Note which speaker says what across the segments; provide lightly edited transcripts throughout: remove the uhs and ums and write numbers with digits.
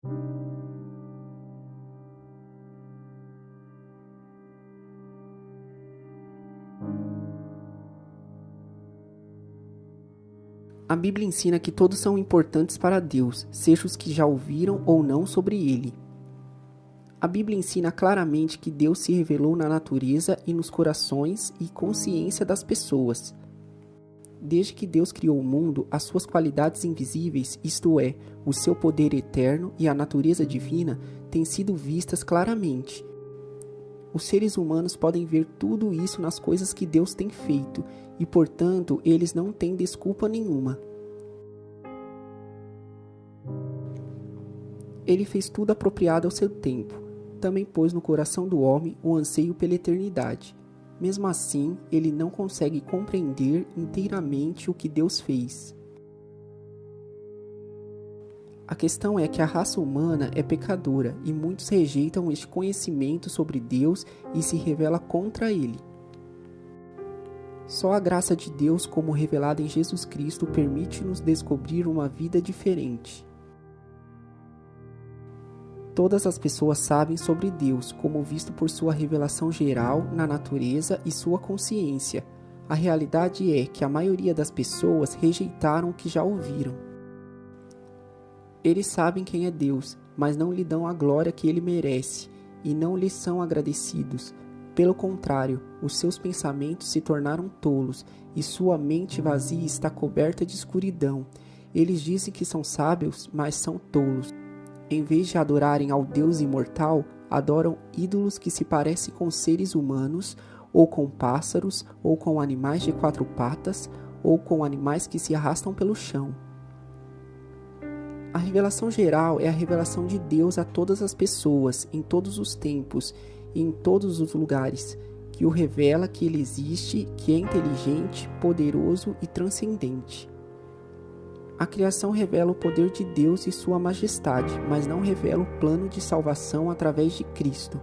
Speaker 1: A Bíblia ensina que todos são importantes para Deus, seja os que já ouviram ou não sobre Ele. A Bíblia ensina claramente que Deus se revelou na natureza e nos corações e consciência das pessoas. Desde que Deus criou o mundo, as suas qualidades invisíveis, isto é, o seu poder eterno e a natureza divina, têm sido vistas claramente. Os seres humanos podem ver tudo isso nas coisas que Deus tem feito, e portanto, eles não têm desculpa nenhuma. Ele fez tudo apropriado ao seu tempo. Também pôs no coração do homem o anseio pela eternidade. Mesmo assim, ele não consegue compreender inteiramente o que Deus fez. A questão é que a raça humana é pecadora e muitos rejeitam este conhecimento sobre Deus e se rebela contra ele. Só a graça de Deus, como revelada em Jesus Cristo, permite-nos descobrir uma vida diferente. Todas as pessoas sabem sobre Deus, como visto por sua revelação geral na natureza e sua consciência. A realidade é que a maioria das pessoas rejeitaram o que já ouviram. Eles sabem quem é Deus, mas não lhe dão a glória que ele merece, e não lhe são agradecidos. Pelo contrário, os seus pensamentos se tornaram tolos, e sua mente vazia está coberta de escuridão. Eles dizem que são sábios, mas são tolos. Em vez de adorarem ao Deus imortal, adoram ídolos que se parecem com seres humanos, ou com pássaros, ou com animais de 4 patas, ou com animais que se arrastam pelo chão. A revelação geral é a revelação de Deus a todas as pessoas, em todos os tempos e em todos os lugares, que o revela que ele existe, que é inteligente, poderoso e transcendente. A criação revela o poder de Deus e sua majestade, mas não revela o plano de salvação através de Cristo.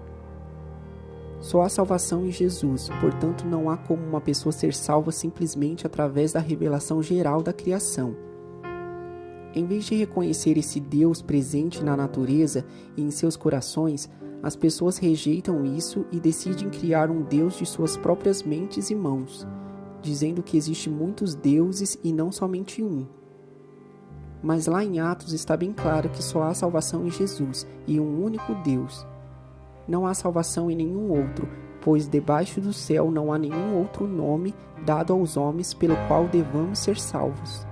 Speaker 1: Só há salvação em Jesus, portanto não há como uma pessoa ser salva simplesmente através da revelação geral da criação. Em vez de reconhecer esse Deus presente na natureza e em seus corações, as pessoas rejeitam isso e decidem criar um Deus de suas próprias mentes e mãos, dizendo que existem muitos deuses e não somente um. Mas lá em Atos está bem claro que só há salvação em Jesus e um único Deus. Não há salvação em nenhum outro, pois debaixo do céu não há nenhum outro nome dado aos homens pelo qual devamos ser salvos.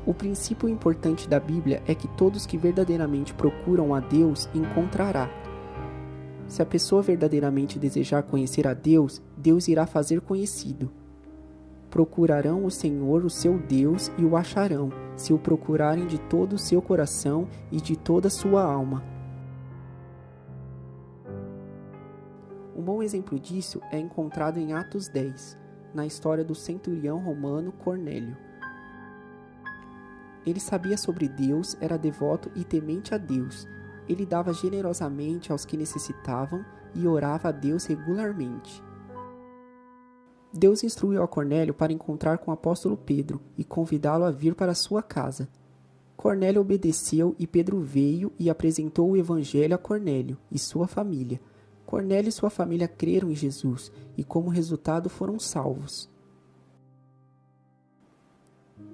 Speaker 1: O princípio importante da Bíblia é que todos que verdadeiramente procuram a Deus encontrará. Se a pessoa verdadeiramente desejar conhecer a Deus, Deus irá fazer conhecido. Procurarão o Senhor, o seu Deus, e o acharão, se o procurarem de todo o seu coração e de toda a sua alma. Um bom exemplo disso é encontrado em Atos 10, na história do centurião romano Cornélio. Ele sabia sobre Deus, era devoto e temente a Deus. Ele dava generosamente aos que necessitavam e orava a Deus regularmente. Deus instruiu a Cornélio para encontrar com o apóstolo Pedro e convidá-lo a vir para sua casa. Cornélio obedeceu e Pedro veio e apresentou o evangelho a Cornélio e sua família. Cornélio e sua família creram em Jesus e, como resultado, foram salvos.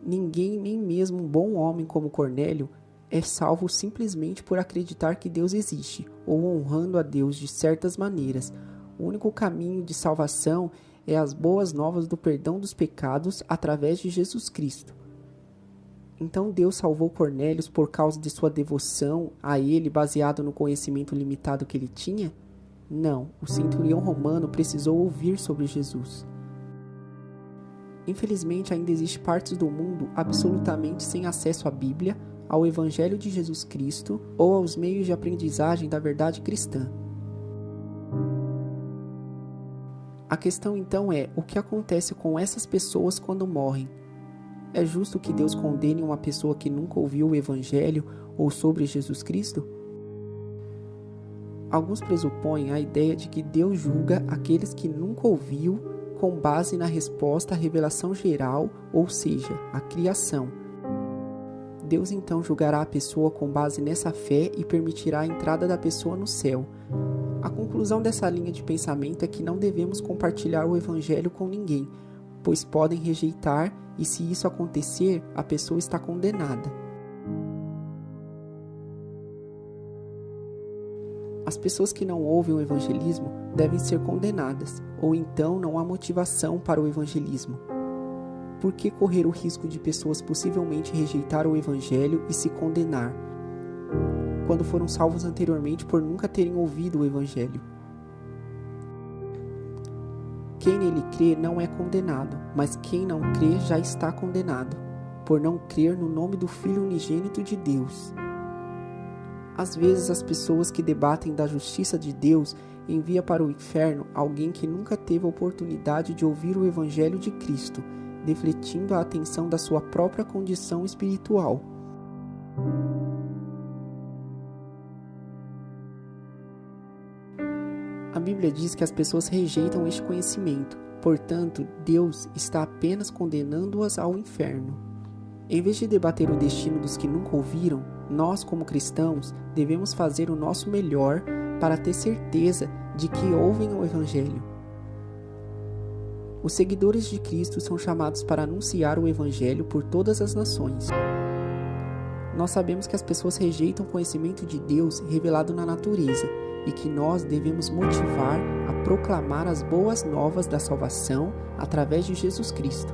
Speaker 1: Ninguém, nem mesmo um bom homem como Cornélio, é salvo simplesmente por acreditar que Deus existe ou honrando a Deus de certas maneiras. O único caminho de salvação é as boas novas do perdão dos pecados através de Jesus Cristo. Então Deus salvou Cornélio por causa de sua devoção a ele baseado no conhecimento limitado que ele tinha? Não, o centurião romano precisou ouvir sobre Jesus. Infelizmente ainda existe partes do mundo absolutamente sem acesso à Bíblia, ao Evangelho de Jesus Cristo ou aos meios de aprendizagem da verdade cristã. A questão então é, o que acontece com essas pessoas quando morrem? É justo que Deus condene uma pessoa que nunca ouviu o Evangelho ou sobre Jesus Cristo? Alguns pressupõem a ideia de que Deus julga aqueles que nunca ouviu com base na resposta à revelação geral, ou seja, a criação. Deus então julgará a pessoa com base nessa fé e permitirá a entrada da pessoa no céu. A conclusão dessa linha de pensamento é que não devemos compartilhar o Evangelho com ninguém, pois podem rejeitar e, se isso acontecer, a pessoa está condenada. As pessoas que não ouvem o evangelismo devem ser condenadas, ou então não há motivação para o evangelismo. Por que correr o risco de pessoas possivelmente rejeitar o evangelho e se condenar, quando foram salvos anteriormente por nunca terem ouvido o evangelho? Quem nele crê não é condenado, mas quem não crê já está condenado, por não crer no nome do Filho unigênito de Deus. Às vezes as pessoas que debatem da justiça de Deus enviam para o inferno alguém que nunca teve a oportunidade de ouvir o evangelho de Cristo, defletindo a atenção da sua própria condição espiritual. A Bíblia diz que as pessoas rejeitam este conhecimento, portanto, Deus está apenas condenando-as ao inferno. Em vez de debater o destino dos que nunca ouviram, nós, como cristãos, devemos fazer o nosso melhor para ter certeza de que ouvem o Evangelho. Os seguidores de Cristo são chamados para anunciar o Evangelho por todas as nações. Nós sabemos que as pessoas rejeitam o conhecimento de Deus revelado na natureza e que nós devemos motivar a proclamar as boas novas da salvação através de Jesus Cristo.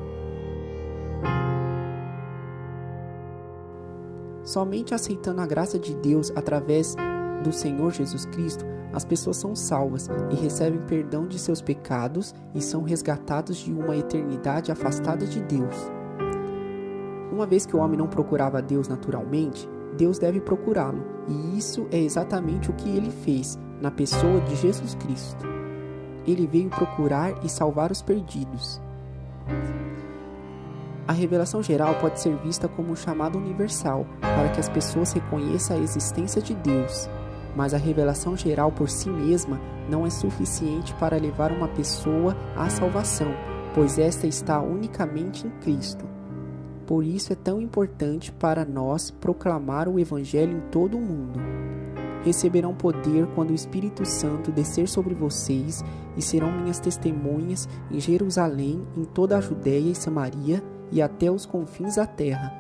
Speaker 1: Somente aceitando a graça de Deus através do Senhor Jesus Cristo, as pessoas são salvas e recebem perdão de seus pecados e são resgatados de uma eternidade afastada de Deus. Uma vez que o homem não procurava Deus naturalmente, Deus deve procurá-lo, e isso é exatamente o que ele fez na pessoa de Jesus Cristo. Ele veio procurar e salvar os perdidos. A revelação geral pode ser vista como um chamado universal para que as pessoas reconheçam a existência de Deus, mas a revelação geral por si mesma não é suficiente para levar uma pessoa à salvação, pois esta está unicamente em Cristo. Por isso é tão importante para nós proclamar o Evangelho em todo o mundo. Receberão poder quando o Espírito Santo descer sobre vocês e serão minhas testemunhas em Jerusalém, em toda a Judéia e Samaria e até os confins da terra.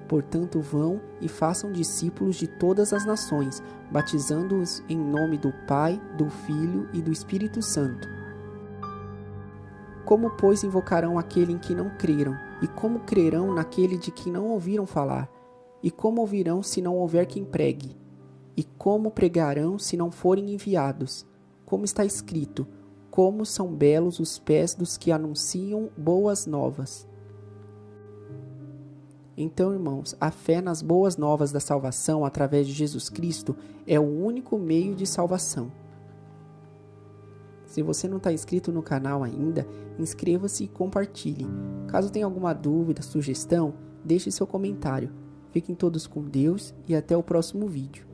Speaker 1: Portanto, vão e façam discípulos de todas as nações, batizando-os em nome do Pai, do Filho e do Espírito Santo. Como, pois, invocarão aquele em que não creram? E como crerão naquele de que não ouviram falar? E como ouvirão se não houver quem pregue? E como pregarão se não forem enviados? Como está escrito: como são belos os pés dos que anunciam boas novas. Então, irmãos, a fé nas boas novas da salvação através de Jesus Cristo é o único meio de salvação. Se você não está inscrito no canal ainda, inscreva-se e compartilhe. Caso tenha alguma dúvida, sugestão, deixe seu comentário. Fiquem todos com Deus e até o próximo vídeo.